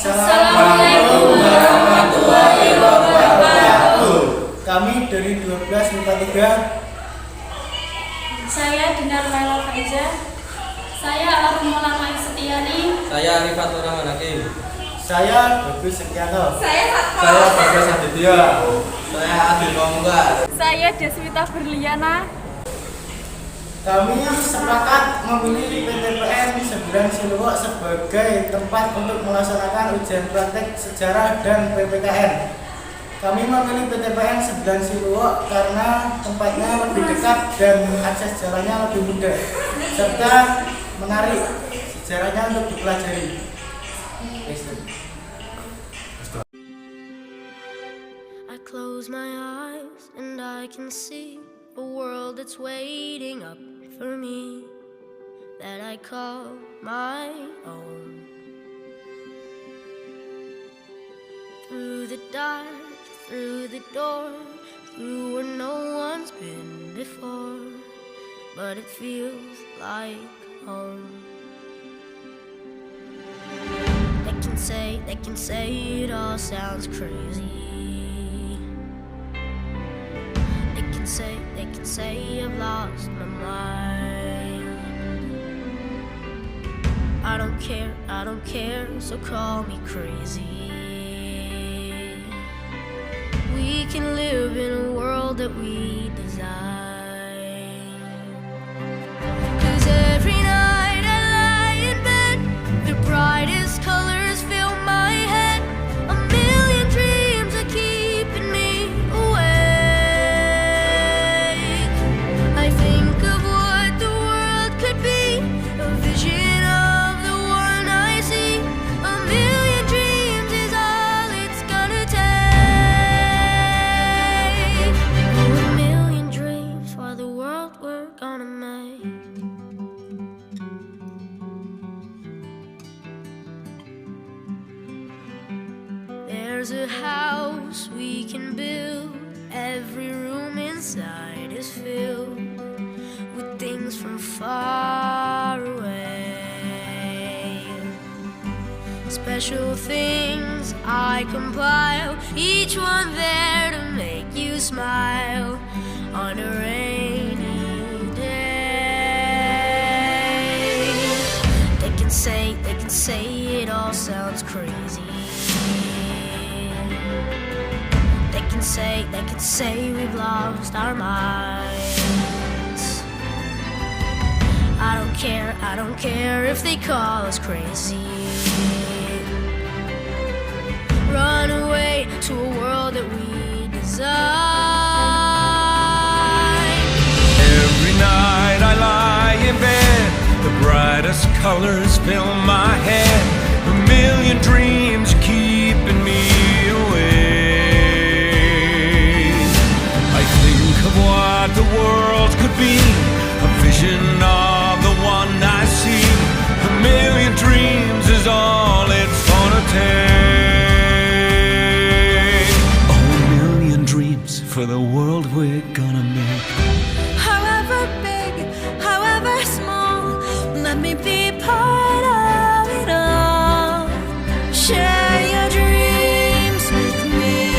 Assalamualaikum warahmatullahi wabarakatuh. Kami dari 12 MIPA 3. Saya Dinar Laila Faiza. Saya Arum Maulana Setiani. Saya Arifatul Rahman Hakim. Saya Bagus Sekianto. Saya Saya Bagas Aditya. Saya Adil Pamungkas. Saya Deswita Berliana. Kami sepakat memilih PTPN 9 Siluwak sebagai tempat untuk melaksanakan ujian praktek sejarah dan PPKN. Kami memilih PTPN 9 Siluwak karena tempatnya lebih dekat dan akses jalannya lebih mudah, serta menarik sejarahnya untuk dipelajari. I close my eyes and I can see a world that's waiting up for me, that I call my own. Through the dark, through the door, through where no one's been before, but it feels like home. They can say it all sounds crazy. They can say I've lost my mind. I don't care, so call me crazy. We can live in a world that we design. 'Cause every night I lie in bed, the brightest colors fill my head. A million dreams are keeping me awake. I think of what the world could be, a vision of the one I see. A million dreams is all it's gonna take. Oh, a million dreams for the world we're gonna make. There's a house we can build. Every room inside is filled with things from far away. Special things I compile, each one there to make you smile on a rainy day. They can say it all sounds crazy. They can say we've lost our minds. I don't care if they call us crazy. Run away to a world that we design. Every night I lie in bed, the brightest colors fill my head. A million dreams keeping me awake. I think of what the world could be, a vision of the one I see. A million dreams is all it's gonna take. Oh, a million dreams for the world we're gonna make. However big, however small, let me be part of it all. Share your dreams with me.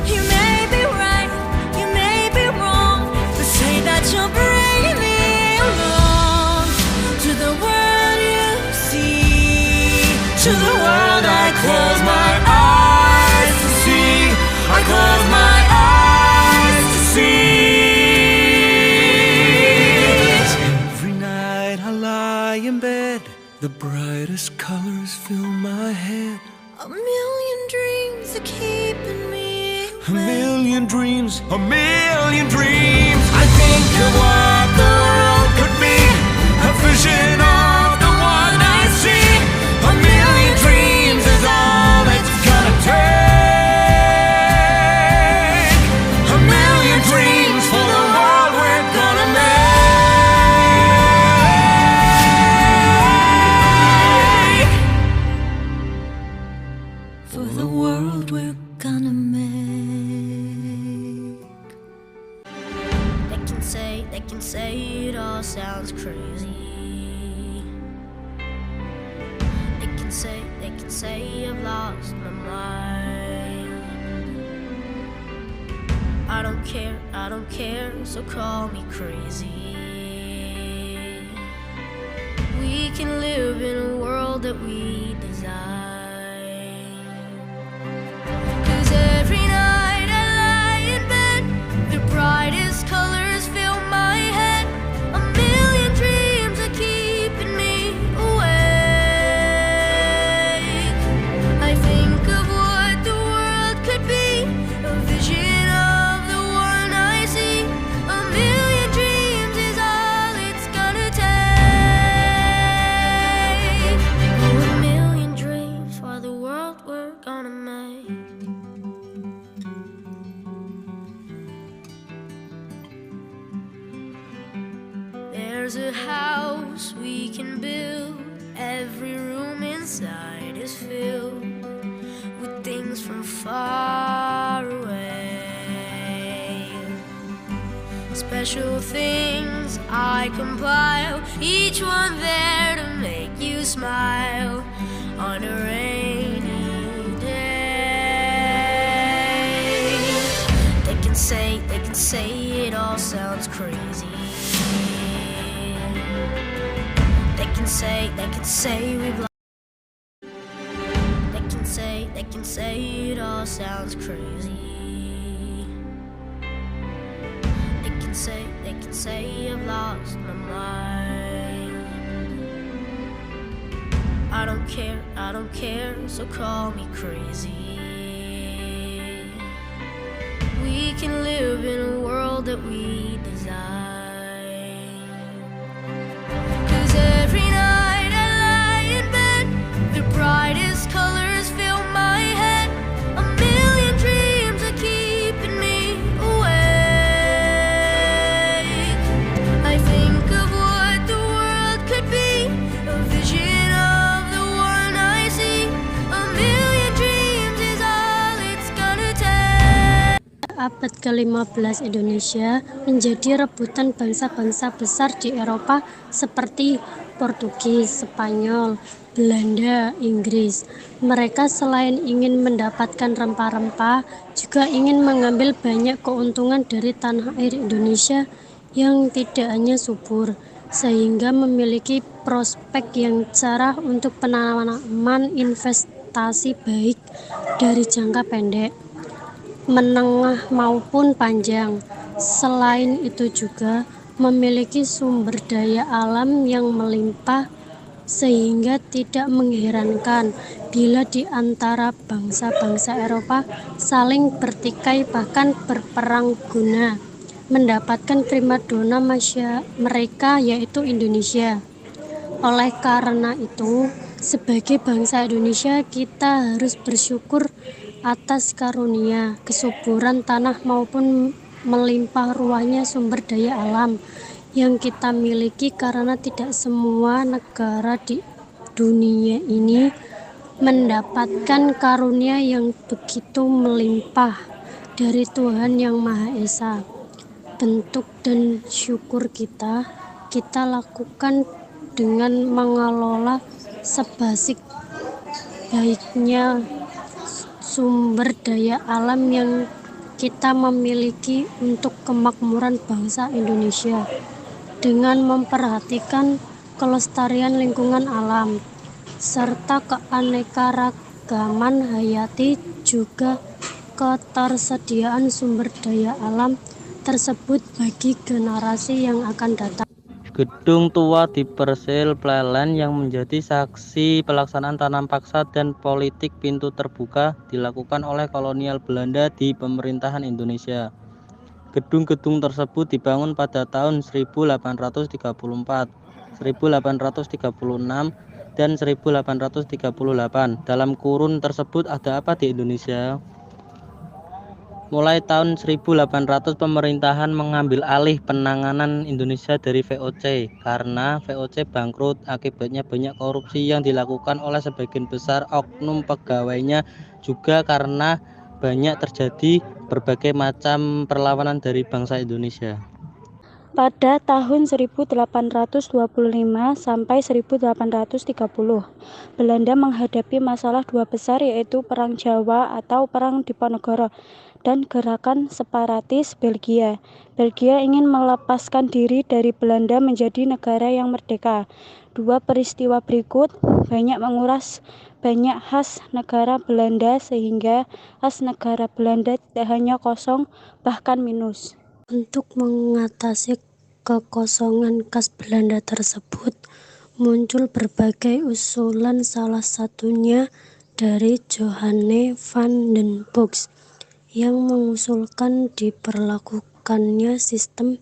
You may be right, you may be wrong, but say that you'll bring me along to the world you see, to the world I close my eyes to see. I close my eyes to see. Every night I lie in bed, the brightest colors fill my head. A million dreams are keeping me A million dreams, a million dreams. I think of what the world could be, a vision of the one I see. A million dreams is all it's gonna take. A million dreams for the world we're gonna make. for the world we're gonna make. They can can say I've lost my mind. I don't care, so call me crazy. We can live in a world that we design. 'Cause every night I lie in bed, the brightest colors fill my head. A million dreams are keeping me awake. I think of what the world could be, a vision of the one I see. A million dreams is all it's gonna take. Oh, a million dreams for the world we're gonna make. There's a house we can build. Every room inside is filled with things from far away. Special things I compile, each one there to make you smile on a rainy day. They can say it all sounds crazy. They can say we've lost. They can say it all sounds crazy. They can say I've lost my mind. I don't care, so call me crazy. We can live in a world that we design. 'Cause every night I lie in bed, the brightest colors fill my head. A million dreams are keeping me awake. I think of what the world could be, a vision of the one I see. A million dreams is all it's gonna take. Abad ke-15 Indonesia menjadi rebutan bangsa-bangsa besar di Eropa seperti Portugis, Spanyol, Belanda, Inggris. Mereka selain ingin mendapatkan rempah-rempah, juga ingin mengambil banyak keuntungan dari tanah air Indonesia yang tidak hanya subur, sehingga memiliki prospek yang cerah untuk penanaman investasi baik dari jangka pendek, menengah maupun panjang. Selain itu juga memiliki sumber daya alam yang melimpah, sehingga tidak mengherankan bila di antara bangsa-bangsa Eropa saling bertikai bahkan berperang guna mendapatkan primadona mereka, yaitu Indonesia. Oleh karena itu, sebagai bangsa Indonesia, kita harus bersyukur atas karunia, kesuburan tanah maupun melimpah ruahnya sumber daya alam yang kita miliki, karena tidak semua negara di dunia ini mendapatkan karunia yang begitu melimpah dari Tuhan Yang Maha Esa. Bentuk dan syukur kita lakukan dengan mengelola sebasik baiknya sumber daya alam yang kita memiliki untuk kemakmuran bangsa Indonesia, dengan memperhatikan kelestarian lingkungan alam serta keanekaragaman hayati, juga ketersediaan sumber daya alam tersebut bagi generasi yang akan datang. Gedung tua di Persil Plelen yang menjadi saksi pelaksanaan tanam paksa dan politik pintu terbuka dilakukan oleh kolonial Belanda di pemerintahan Indonesia. Gedung-gedung tersebut dibangun pada tahun 1834, 1836, dan 1838. Dalam kurun tersebut ada apa di Indonesia? Mulai tahun 1800 pemerintahan mengambil alih penanganan Indonesia dari VOC karena VOC bangkrut. Akibatnya banyak korupsi yang dilakukan oleh sebagian besar oknum pegawainya, juga karena banyak terjadi berbagai macam perlawanan dari bangsa Indonesia. pada tahun 1825 sampai 1830, Belanda menghadapi masalah dua besar, yaitu Perang Jawa atau Perang Diponegoro dan gerakan separatis Belgia. Belgia ingin melepaskan diri dari Belanda menjadi negara yang merdeka. Dua peristiwa berikut banyak menguras banyak khas negara Belanda, sehingga khas negara Belanda tidak hanya kosong, bahkan minus. Untuk mengatasi kekosongan khas Belanda tersebut, muncul berbagai usulan, salah satunya dari Johannes van den Bosch yang mengusulkan diberlakukannya sistem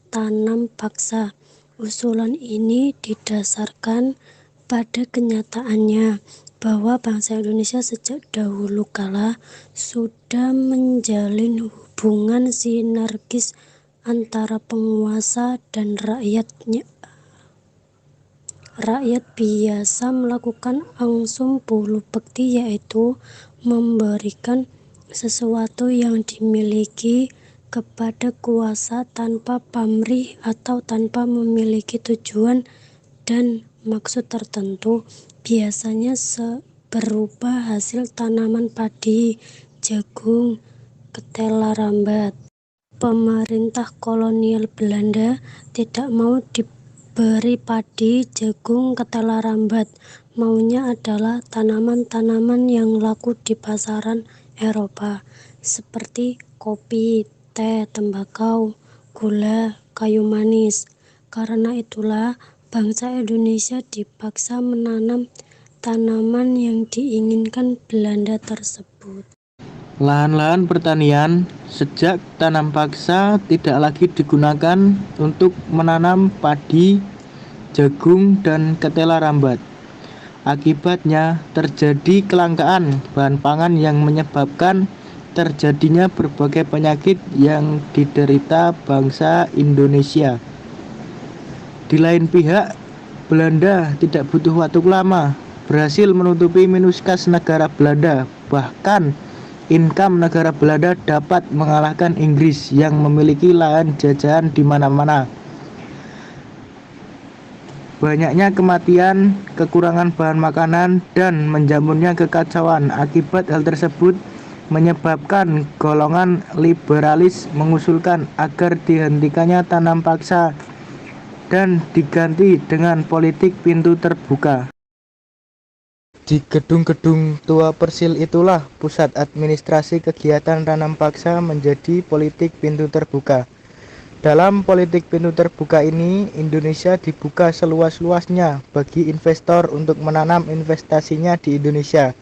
tanam paksa. Usulan ini didasarkan pada kenyataannya bahwa bangsa Indonesia sejak dahulu kala sudah menjalin hubungan sinergis antara penguasa dan rakyatnya. Rakyat biasa melakukan angsum bulu bekti, yaitu memberikan sesuatu yang dimiliki kepada kuasa tanpa pamrih atau tanpa memiliki tujuan dan maksud tertentu, biasanya berupa hasil tanaman padi, jagung, ketela rambat. Pemerintah kolonial Belanda tidak mau diberi padi, jagung, ketela rambat. Maunya adalah tanaman-tanaman yang laku di pasaran Eropa, seperti kopi, teh, tembakau, gula, kayu manis. Karena itulah bangsa Indonesia dipaksa menanam tanaman yang diinginkan Belanda tersebut. Lahan-lahan pertanian sejak tanam paksa tidak lagi digunakan untuk menanam padi, jagung, dan ketela rambat. Akibatnya terjadi kelangkaan bahan pangan yang menyebabkan terjadinya berbagai penyakit yang diderita bangsa Indonesia. Di lain pihak, Belanda tidak butuh waktu lama berhasil menutupi minus kas negara Belanda. Bahkan income negara Belanda dapat mengalahkan Inggris yang memiliki lahan jajahan di mana-mana. Banyaknya kematian, kekurangan bahan makanan, dan menjamurnya kekacauan. Akibat hal tersebut menyebabkan golongan liberalis mengusulkan agar dihentikannya tanam paksa dan diganti dengan politik pintu terbuka. Di gedung-gedung tua Persil itulah pusat administrasi kegiatan tanam paksa menjadi politik pintu terbuka. Dalam politik pintu terbuka ini, Indonesia dibuka seluas-luasnya bagi investor untuk menanam investasinya di Indonesia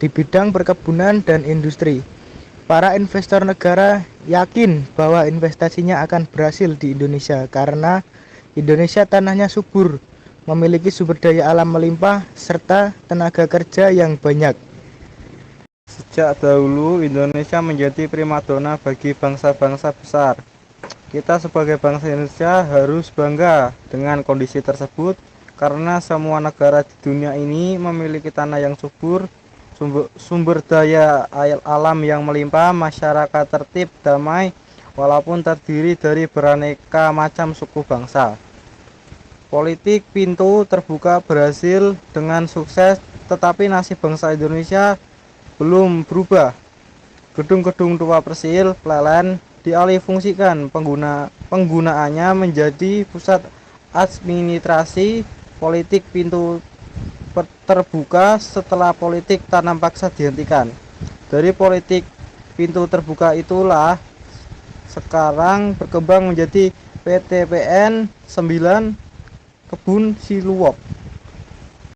di bidang perkebunan dan industri. Para investor negara yakin bahwa investasinya akan berhasil di Indonesia karena Indonesia tanahnya subur, memiliki sumber daya alam melimpah, serta tenaga kerja yang banyak. Sejak dahulu, Indonesia menjadi primadona bagi bangsa-bangsa besar. Kita sebagai bangsa Indonesia harus bangga dengan kondisi tersebut, karena semua negara di dunia ini memiliki tanah yang subur, sumber daya alam yang melimpah, masyarakat tertib, damai, walaupun terdiri dari beraneka macam suku bangsa. Politik pintu terbuka berhasil dengan sukses, tetapi nasib bangsa Indonesia belum berubah. Gedung-gedung tua Persil, Plelen dialihfungsikan, penggunaannya menjadi pusat administrasi politik pintu terbuka setelah politik tanam paksa dihentikan. Dari politik pintu terbuka itulah sekarang berkembang menjadi PTPN 9 Kebun Siluwok.